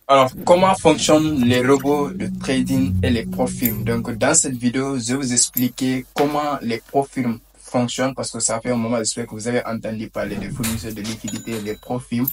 Alors, comment fonctionnent les robots de trading et les profils? Donc, dans cette vidéo, je vais vous expliquer comment les profils fonctionnent parce que ça fait un moment, j'espère que vous avez entendu parler des fournisseurs de liquidités, les profils.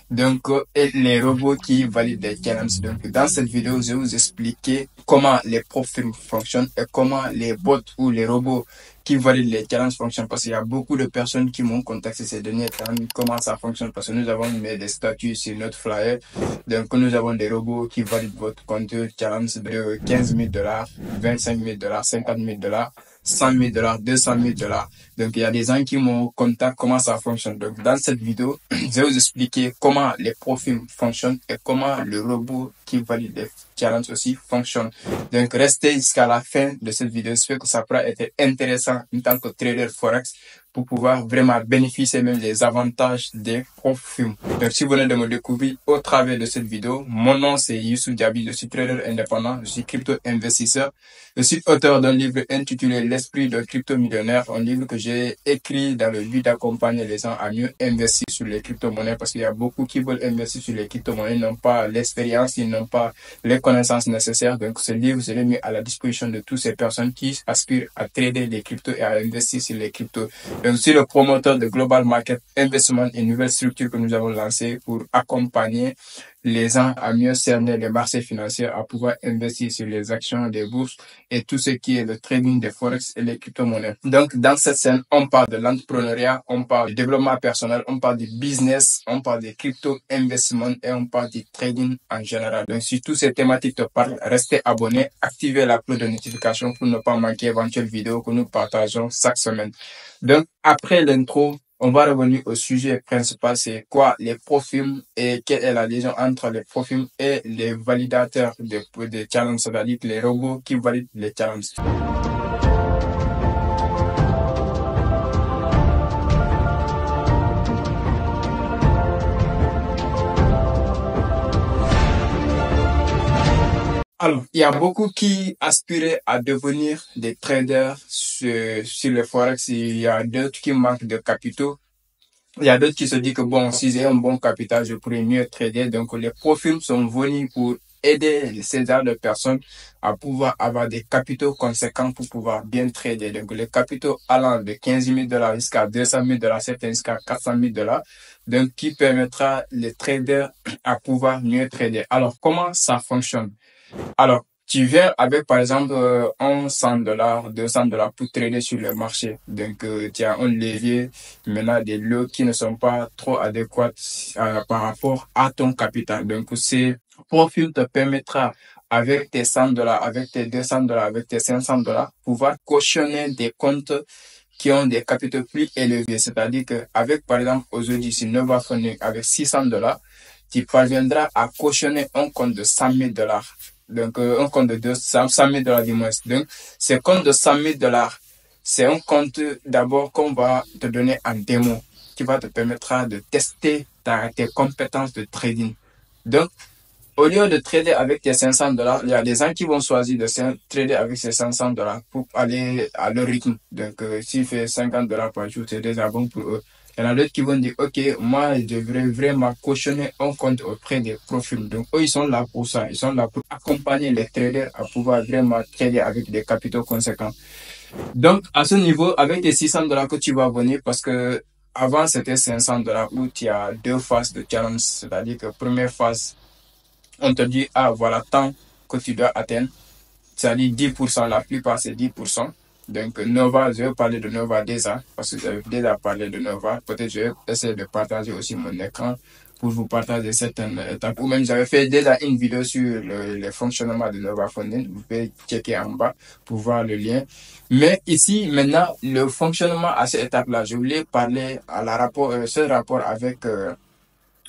Donc, et les robots qui valident les challenges. Donc, dans cette vidéo, je vais vous expliquer comment les profils fonctionnent et comment les bots ou les robots qui valident les challenges fonctionnent. Parce qu'il y a beaucoup de personnes qui m'ont contacté ces derniers temps. Comment ça fonctionne? Parce que nous avons mis des statuts sur notre flyer. Donc, nous avons des robots qui valident votre compte challenge de 15 000 $, 25 000 $, 50 000 $, 100 000 $, 200 000 $. Donc, il y a des gens qui m'ont contacté comment ça fonctionne. Donc, dans cette vidéo, je vais vous expliquer comment les profils fonctionnent et comment le robot qui valide les challenges aussi fonctionne. Donc, restez jusqu'à la fin de cette vidéo. J'espère que ça pourra être intéressant en tant que trader Forex pour pouvoir vraiment bénéficier même des avantages des profils. Donc, si vous venez de me découvrir au travers de cette vidéo, mon nom c'est Youssouf Diaby, je suis trader indépendant, je suis crypto-investisseur. Je suis auteur d'un livre intitulé L'esprit de crypto-millionnaire, un livre que j'ai écrit dans le but d'accompagner les gens à mieux investir sur les crypto-monnaies parce qu'il y a beaucoup qui veulent investir sur les crypto-monnaies, ils n'ont pas l'expérience, ils n'ont pas les connaissances nécessaires. Donc, ce livre, je l'ai mis à la disposition de toutes ces personnes qui aspirent à trader les cryptos et à investir sur les cryptos. Donc, je suis le promoteur de Global Market Investment, une nouvelle structure que nous avons lancée pour accompagner les gens à mieux cerner les marchés financiers, à pouvoir investir sur les actions des bourses et tout ce qui est le trading des forex et les crypto-monnaies. Donc, dans cette scène, on parle de l'entrepreneuriat, on parle du développement personnel, on parle du business, on parle des crypto-investissements et on parle du trading en général. Donc, si toutes ces thématiques te parlent, restez abonné, activez la cloche de notification pour ne pas manquer éventuelles vidéos que nous partageons chaque semaine. Donc, après l'intro, on va revenir au sujet principal, c'est quoi les profils et quelle est la liaison entre les profils et les validateurs de challenges, c'est-à-dire les robots qui valident les challenges. Alors, il y a beaucoup qui aspirent à devenir des traders sur le forex. Il y a d'autres qui manquent de capitaux. Il y a d'autres qui se disent que bon, si j'ai un bon capital, je pourrais mieux trader. Donc, les profils sont venus pour aider ces genres de personnes à pouvoir avoir des capitaux conséquents pour pouvoir bien trader. Donc, les capitaux allant de 15 000 $ jusqu'à 200 000 $, certains jusqu'à 400 000 $. Donc, qui permettra les traders à pouvoir mieux trader. Alors, comment ça fonctionne? Alors, tu viens avec, par exemple, un 100 $, 200 $ pour trader sur le marché. Donc, tu as un levier, maintenant des lots qui ne sont pas trop adéquats par rapport à ton capital. Donc, ces profils te permettra, avec tes 100 $, avec tes 200 $, avec tes 500 $, pouvoir cautionner des comptes qui ont des capitaux plus élevés. C'est-à-dire qu'avec, par exemple, aujourd'hui, si Nova Funding, avec 600 $, tu parviendras à cautionner un compte de 100 000 $. Donc, un compte de 100 000 $ du moins. Donc, ce compte de 100 000 $, c'est un compte d'abord qu'on va te donner en démo, qui va te permettre de tester tes compétences de trading. Donc, au lieu de trader avec tes 500 $, il y a des gens qui vont choisir de trader avec ces 500 $ pour aller à leur rythme. Donc, s'il fait 50 $ par jour, c'est déjà bon pour eux. Il y en a d'autres qui vont dire, OK, moi, je devrais vraiment cautionner un compte auprès des profils. Donc, eux, ils sont là pour ça. Ils sont là pour accompagner les traders à pouvoir vraiment trader avec des capitaux conséquents. Donc, à ce niveau, avec tes 600 $ que tu vas venir, parce que avant, c'était 500 $ où tu as deux phases de challenge. C'est-à-dire que première phase, on te dit, ah, voilà tant que tu dois atteindre. C'est-à-dire 10%, la plupart c'est 10%. Donc Nova, je vais parler de Nova déjà, parce que j'avais déjà parlé de Nova. Peut-être je vais essayer de partager aussi mon écran pour vous partager certaines étapes. Ou même j'avais fait déjà une vidéo sur le fonctionnement de Nova Funding. Vous pouvez checker en bas pour voir le lien. Mais ici, maintenant, le fonctionnement à cette étape-là, je voulais parler à ce rapport avec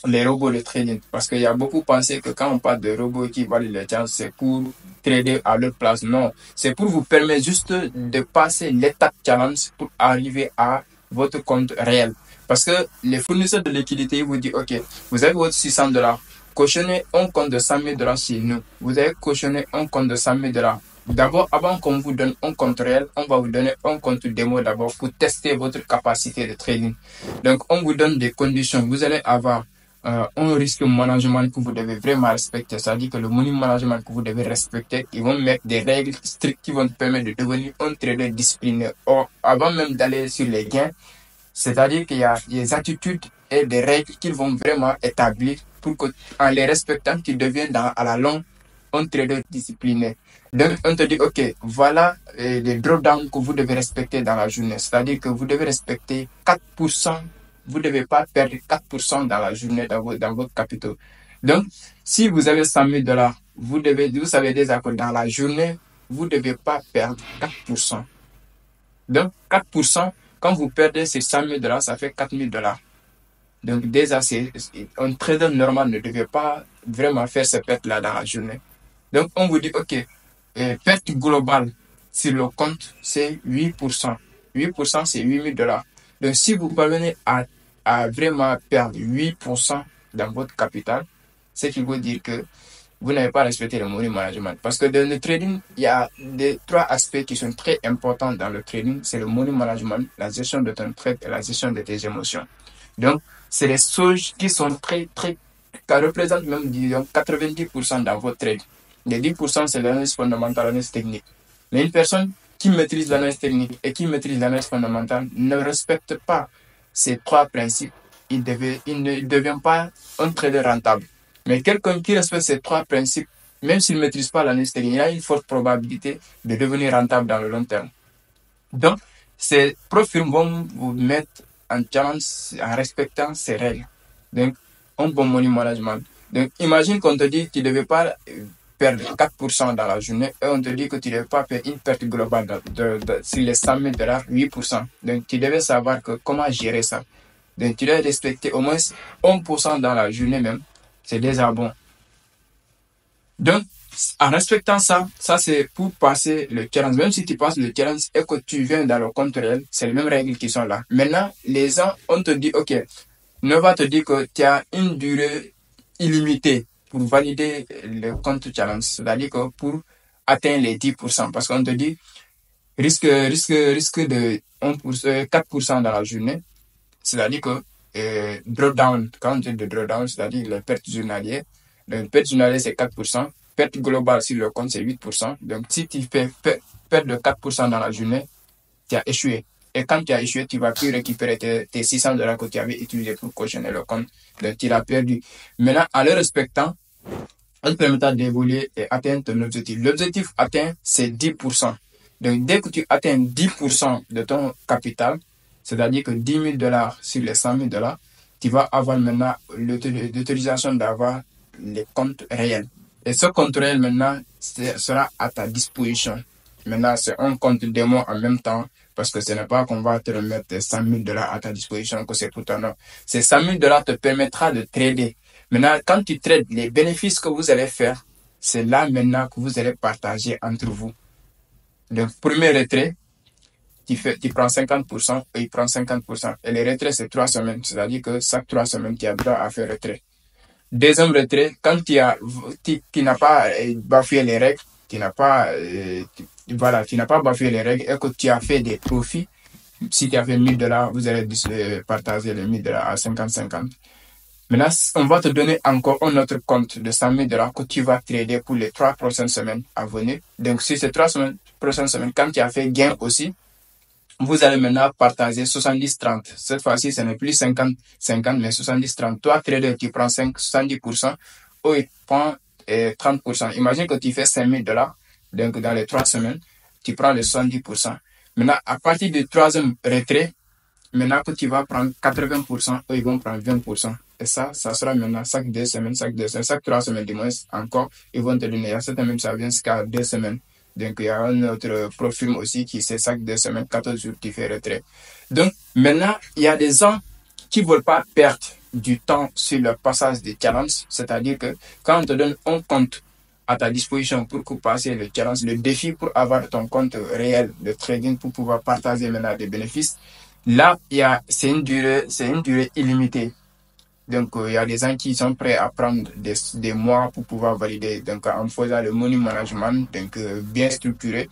les robots de trading. Parce qu'il y a beaucoup pensé que quand on parle de robots qui valent les chances, c'est pour trader à leur place. Non, c'est pour vous permettre juste de passer l'étape challenge pour arriver à votre compte réel. Parce que les fournisseurs de liquidité vous disent, OK, vous avez votre 600 $, cautionnez un compte de 100 000 $ chez nous. Vous avez cautionné un compte de 100 000 $. D'abord, avant qu'on vous donne un compte réel, on va vous donner un compte démo d'abord pour tester votre capacité de trading. Donc, on vous donne des conditions. Vous allez avoir un risque management que vous devez vraiment respecter. C'est-à-dire que le money management que vous devez respecter, ils vont mettre des règles strictes qui vont te permettre de devenir un trader discipliné. Or, avant même d'aller sur les gains, c'est-à-dire qu'il y a des attitudes et des règles qu'ils vont vraiment établir pour que, en les respectant, tu deviennes à la longue un trader discipliné. Donc, on te dit, OK, voilà les drawdowns que vous devez respecter dans la journée. C'est-à-dire que vous devez respecter 4%. Vous ne devez pas perdre 4% dans la journée dans votre capital. Donc, si vous avez 100 000 dollars, vous savez déjà que dans la journée, vous ne devez pas perdre 4%. Donc, 4%, quand vous perdez ces 100 000 dollars, ça fait 4 000 dollars. Donc, déjà, un trader normal ne devait pas vraiment faire ces pertes-là dans la journée. Donc, on vous dit, OK, perte globale sur le compte, c'est 8%. 8%, c'est 8 000 dollars. Donc, si vous parvenez à vraiment perdre 8% dans votre capital, c'est qu'il veut dire que vous n'avez pas respecté le money management. Parce que dans le trading, il y a trois aspects qui sont très importants dans le trading. C'est le money management, la gestion de ton trade et la gestion de tes émotions. Donc, c'est les choses qui sont qui représentent même, disons, 90% dans votre trade. Les 10%, c'est l'analyse fondamentale, l'analyse technique. Mais une personne qui maîtrise l'analyse technique et qui maîtrise l'analyse fondamentale ne respecte pas ces trois principes. Il ne devient pas un trader rentable. Mais quelqu'un qui respecte ces trois principes, même s'il ne maîtrise pas l'analyse technique, il a une forte probabilité de devenir rentable dans le long terme. Donc, ces profils vont vous mettre en challenge en respectant ces règles. Donc, un bon money management. Donc, imagine qu'on te dit que tu ne devais pas perdre 4% dans la journée et on te dit que tu ne devais pas faire une perte globale sur les 100 000 dollars, 8%. Donc, tu devais savoir comment gérer ça. Donc, tu dois respecter au moins 1% dans la journée même. C'est déjà bon. Donc, en respectant ça c'est pour passer le challenge. Même si tu passes le challenge et que tu viens dans le compte réel, c'est les mêmes règles qui sont là. Maintenant, les gens, on te dit, OK, Nova te dit que tu as une durée illimitée pour valider le compte challenge. C'est-à-dire que pour atteindre les 10%, parce qu'on te dit risque de 4% dans la journée. C'est-à-dire que drawdown, quand on dit de drawdown, c'est-à-dire les pertes journalières. Donc, perte journalière, c'est 4%. Perte globale sur le compte, c'est 8%. Donc, si tu fais perte de 4% dans la journée, tu as échoué. Et quand tu as échoué, tu ne vas plus récupérer tes 600 dollars que tu avais utilisés pour cautionner le compte. Donc, tu l'as perdu. Maintenant, en le respectant, on te permettra d'évoluer et atteindre ton objectif. L'objectif atteint, c'est 10%. Donc, dès que tu atteins 10% de ton capital, c'est-à-dire que 10 000 dollars sur les 100 000 dollars, tu vas avoir maintenant l'autorisation d'avoir les comptes réels. Et ce compte réel maintenant sera à ta disposition. Maintenant, c'est un compte démo en même temps parce que ce n'est pas qu'on va te remettre 100 000 dollars à ta disposition que c'est pour ton nom. Ces 100 000 dollars te permettra de trader. Maintenant, quand tu trades, les bénéfices que vous allez faire, c'est là maintenant que vous allez partager entre vous. Le premier retrait, tu prends 50% et il prend 50%. Et les retraits, c'est 3 semaines. C'est-à-dire que chaque 3 semaines, tu as droit à faire retrait. Deuxième retrait, quand tu n'as pas bafoué les règles, tu n'as pas bafoué les règles et que tu as fait des profits. Si tu as fait 1000 dollars, vous allez partager les 1000 dollars à 50-50. Maintenant, on va te donner encore un autre compte de 100 000 dollars que tu vas trader pour les 3 prochaines semaines à venir. Donc, sur ces 3 prochaines semaines, quand tu as fait gain aussi, vous allez maintenant partager 70-30. Cette fois-ci, ce n'est plus 50-50, mais 70-30. Toi, trader, tu prends 70%, ou il prend 30%. Imagine que tu fais 5 000 dollars. Donc, dans les 3 semaines, tu prends les 70%. Maintenant, à partir du troisième retrait, maintenant que tu vas prendre 80%, eux, ils vont prendre 20%. Et ça sera maintenant chaque 2 semaines, chaque 3 semaines du moins encore, ils vont te donner. À cette même, ça vient jusqu'à 2 semaines. Donc, il y a un autre profil aussi qui c'est chaque 2 semaines, 14 jours, qui fait retrait. Donc, maintenant, il y a des gens qui ne veulent pas perdre du temps sur le passage des challenges. C'est-à-dire que quand on te donne un compte à ta disposition pour passer le challenge, le défi pour avoir ton compte réel de trading pour pouvoir partager maintenant des bénéfices, là, c'est une durée illimitée. Donc, il y a des gens qui sont prêts à prendre des mois pour pouvoir valider. Donc, en faisant le money management, donc bien structuré.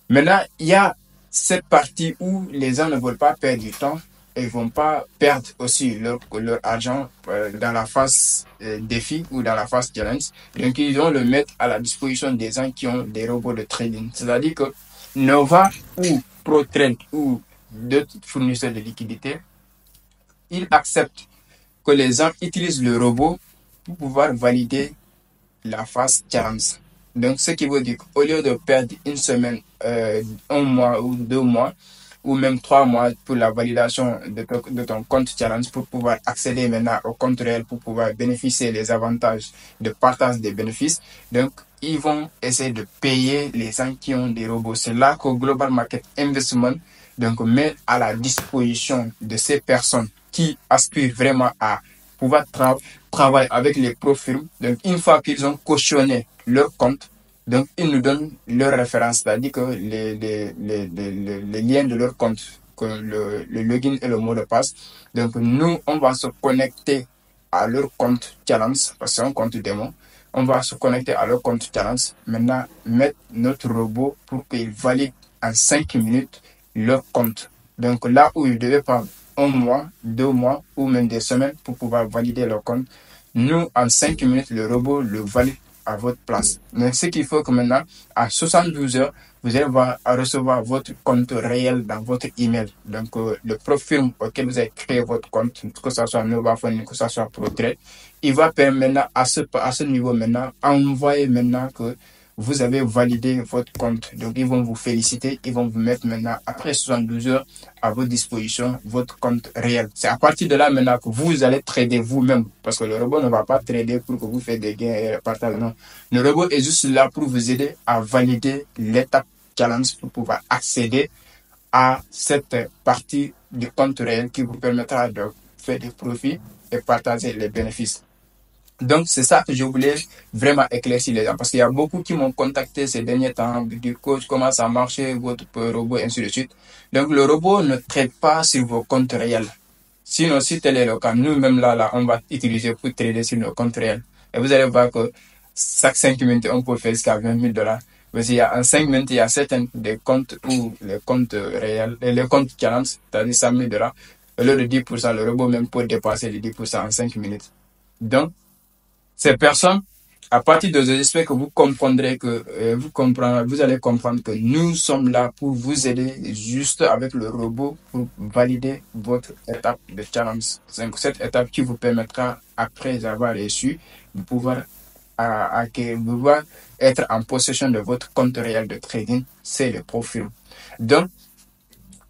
Maintenant, il y a cette partie où les gens ne veulent pas perdre du temps. ils vont pas perdre aussi leur argent dans la phase défi ou dans la phase challenge. Donc, ils vont le mettre à la disposition des gens qui ont des robots de trading. C'est-à-dire que Nova ou ProTrade ou d'autres fournisseurs de liquidités, ils acceptent que les gens utilisent le robot pour pouvoir valider la phase challenge. Donc, ce qui veut dire qu'au lieu de perdre une semaine, un mois ou 2 mois, ou même 3 mois pour la validation de ton compte challenge pour pouvoir accéder maintenant au compte réel, pour pouvoir bénéficier des avantages de partage des bénéfices. Donc, ils vont essayer de payer les gens qui ont des robots. C'est là que Global Market Investment donc, met à la disposition de ces personnes qui aspirent vraiment à pouvoir travailler avec les profils. Donc, une fois qu'ils ont cautionné leur compte, donc, ils nous donnent leur référence, c'est-à-dire que les liens de leur compte, que le login et le mot de passe. Donc, nous, on va se connecter à leur compte challenge, parce que c'est un compte démo. On va se connecter à leur compte challenge. Maintenant, mettre notre robot pour qu'il valide en 5 minutes leur compte. Donc, là où ils devaient prendre un mois, 2 mois ou même des semaines pour pouvoir valider leur compte, nous, en 5 minutes, le robot le valide à votre place. Mais ce qu'il faut que maintenant, à 72 heures, vous allez recevoir votre compte réel dans votre email. Donc, le profil auquel vous avez créé votre compte, que ce soit NovaFund, que ce soit ProTrade, il va permettre maintenant, à ce niveau maintenant, envoyer maintenant que vous avez validé votre compte. Donc, ils vont vous féliciter. Ils vont vous mettre maintenant, après 72 heures, à votre disposition, votre compte réel. C'est à partir de là maintenant que vous allez trader vous-même. Parce que le robot ne va pas trader pour que vous fassiez des gains et partager. Non. Le robot est juste là pour vous aider à valider l'étape challenge pour pouvoir accéder à cette partie du compte réel qui vous permettra de faire des profits et partager les bénéfices. Donc, c'est ça que je voulais vraiment éclaircir les gens. Parce qu'il y a beaucoup qui m'ont contacté ces derniers temps, du coach, comment ça marche, votre robot, et ainsi de suite. Donc, le robot ne traite pas sur vos comptes réels. Sinon, si tel est le cas, nous-mêmes là, on va utiliser pour trader sur nos comptes réels. Et vous allez voir que chaque 5 minutes, on peut faire jusqu'à 20 000 dollars. Parce qu'il y a, en 5 minutes, il y a certains des comptes où les comptes réels, les comptes challenge, c'est-à-dire 100 000 dollars. Au lieu de 10%, le robot même peut dépasser les 10% en 5 minutes. Donc, ces personnes, à partir de j'espère que vous comprendrez que vous allez comprendre que nous sommes là pour vous aider juste avec le robot pour valider votre étape de challenge. C'est cette étape qui vous permettra, après avoir reçu, de pouvoir, pouvoir être en possession de votre compte réel de trading, c'est le profil. Donc,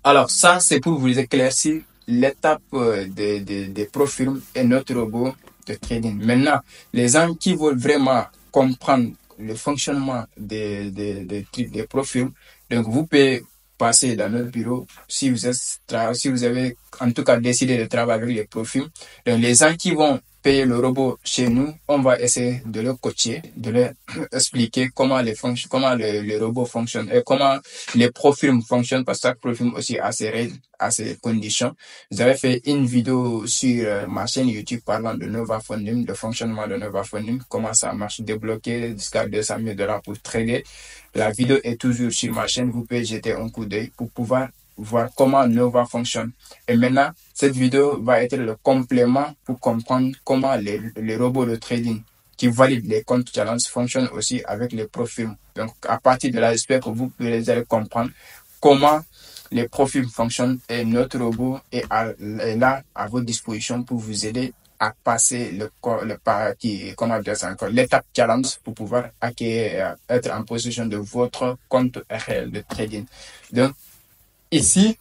alors ça, c'est pour vous éclaircir l'étape des profils et notre robot de trading. Maintenant, les gens qui veulent vraiment comprendre le fonctionnement des profils, donc vous pouvez passer dans notre bureau si si vous avez en tout cas décidé de travailler avec les profils. Donc les gens qui vont payer le robot chez nous, on va essayer de leur coacher, de leur expliquer comment comment le robot fonctionne et comment les profils fonctionnent, parce que chaque profil aussi a ses règles, a ses conditions. J'avais fait une vidéo sur ma chaîne YouTube parlant de Nova Funding, le fonctionnement de Nova Funding, comment ça marche, débloquer jusqu'à 200 000 dollars pour trader. La vidéo est toujours sur ma chaîne, vous pouvez jeter un coup d'œil pour pouvoir voir comment Nova fonctionne. Et maintenant, cette vidéo va être le complément pour comprendre comment les robots de trading qui valident les comptes challenge fonctionnent aussi avec les profils. Donc, à partir de là, j'espère que vous allez comprendre comment les profils fonctionnent et notre robot est là à votre disposition pour vous aider à passer l'étape challenge pour pouvoir être en possession de votre compte réel de trading. Donc, ici,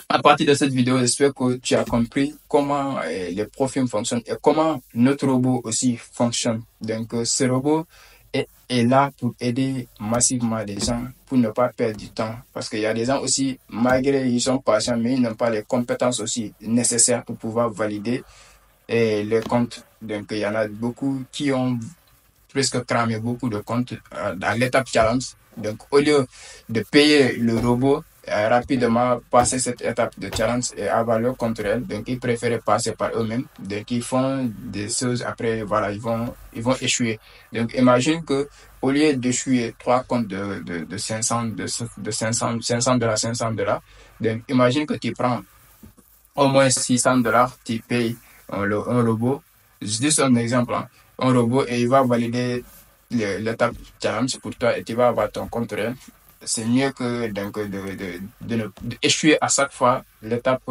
à partir de cette vidéo, j'espère que tu as compris comment les profils fonctionnent et comment notre robot aussi fonctionne. Donc, ce robot est là pour aider massivement les gens pour ne pas perdre du temps. Parce qu'il y a des gens aussi, malgré ils sont patients, mais ils n'ont pas les compétences aussi nécessaires pour pouvoir valider les comptes. Donc, il y en a beaucoup qui ont presque cramé beaucoup de comptes dans l'étape challenge. Donc, au lieu de payer le robot, rapidement passer cette étape de challenge et avoir leur compte réel, donc ils préfèrent passer par eux-mêmes. Donc, ils font des choses après, voilà, ils vont échouer. Donc, imagine que au lieu d'échouer 3 comptes de 500 dollars, 500 dollars, donc imagine que tu prends au moins $600, tu payes un robot. Juste un exemple, hein. Un robot et il va valider l'étape challenge pour toi et tu vas avoir ton compte réel. C'est mieux que donc, d'échouer à chaque fois l'étape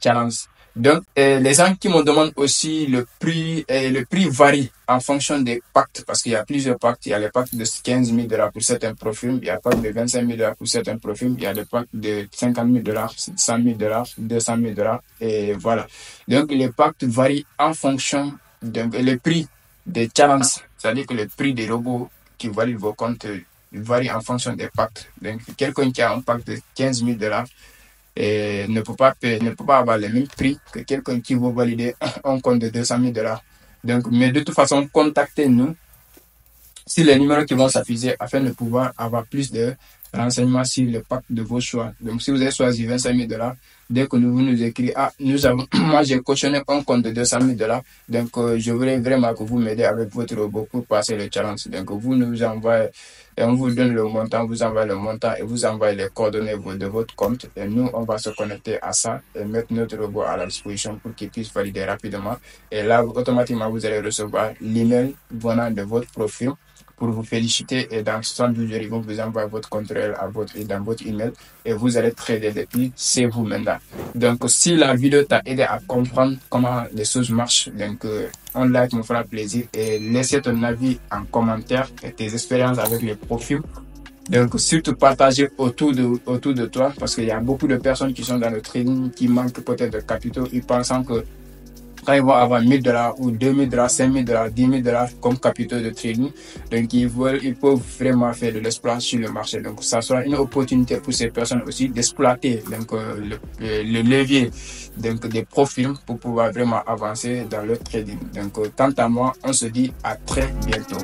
challenge. Donc, les gens qui me demandent aussi le prix varie en fonction des pactes, parce qu'il y a plusieurs pactes. Il y a les pactes de $15 000 pour certains profils, il y a le pacte de $25 000 pour certains profils, il y a le pacte de $50 000, $100 000, $200 000, et voilà. Donc, les pactes varient en fonction, donc, le prix des challenges, c'est-à-dire que le prix des robots qui valident vos comptes varie en fonction des pactes. Donc, quelqu'un qui a un pacte de $15 000 et ne peut pas avoir le même prix que quelqu'un qui veut valider un compte de $200 000. Donc, mais de toute façon, contactez-nous sur les numéros qui vont s'afficher afin de pouvoir avoir plus de renseignements sur le pack de vos choix. Donc, si vous avez choisi $25 000, dès que vous nous écrivez, moi j'ai cautionné un compte de $200 000, donc je voudrais vraiment que vous m'aidez avec votre robot pour passer le challenge. Donc, vous nous envoyez, et on vous donne le montant, vous envoyez le montant et vous envoyez les coordonnées de votre compte. Et nous, on va se connecter à ça et mettre notre robot à la disposition pour qu'il puisse valider rapidement. Et là, automatiquement, vous allez recevoir l'email venant de votre profil pour vous féliciter et dans 72 heures, ils vont vous envoyer votre contrôle dans votre email et vous allez trader depuis chez vous maintenant. Donc, si la vidéo t'a aidé à comprendre comment les choses marchent, donc un like me fera plaisir et laissez ton avis en commentaire et tes expériences avec les profils. Donc, surtout partager autour de toi parce qu'il y a beaucoup de personnes qui sont dans le trading qui manquent peut-être de capitaux. Ils pensent que quand ils vont avoir $1 000 ou $2 000, $5 000, $10 000 comme capitaux de trading, donc ils peuvent vraiment faire de l'exploit sur le marché. Donc, ça sera une opportunité pour ces personnes aussi d'exploiter donc, le levier donc, des profils pour pouvoir vraiment avancer dans le trading. Donc, quant à moi, on se dit à très bientôt.